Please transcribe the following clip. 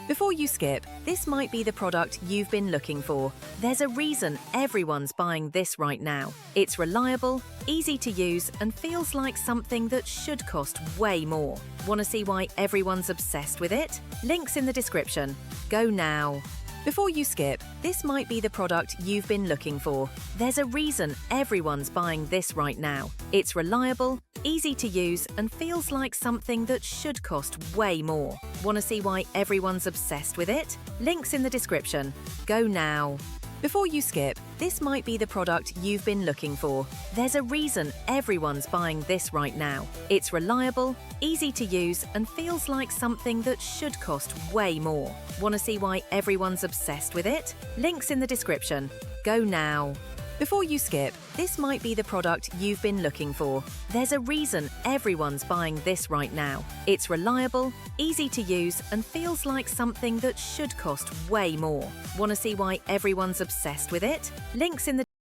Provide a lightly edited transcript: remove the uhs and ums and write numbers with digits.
Before you skip, this might be the product you've been looking for. There's a reason everyone's buying this right now. It's reliable, easy to use, and feels like something that should cost way more. Want to see why everyone's obsessed with it? Links in the description. Go now. Before you skip, this might be the product you've been looking for. There's a reason everyone's buying this right now. It's reliable, easy to use, and feels like something that should cost way more. Want to see why everyone's obsessed with it? Links in the description. Go now. Before you skip, this might be the product you've been looking for. There's a reason everyone's buying this right now. It's reliable, easy to use, and feels like something that should cost way more. Want to see why everyone's obsessed with it? Links in the description. Go now. Before you skip, this might be the product you've been looking for. There's a reason everyone's buying this right now. It's reliable, easy to use, and feels like something that should cost way more. Want to see why everyone's obsessed with it? Links in the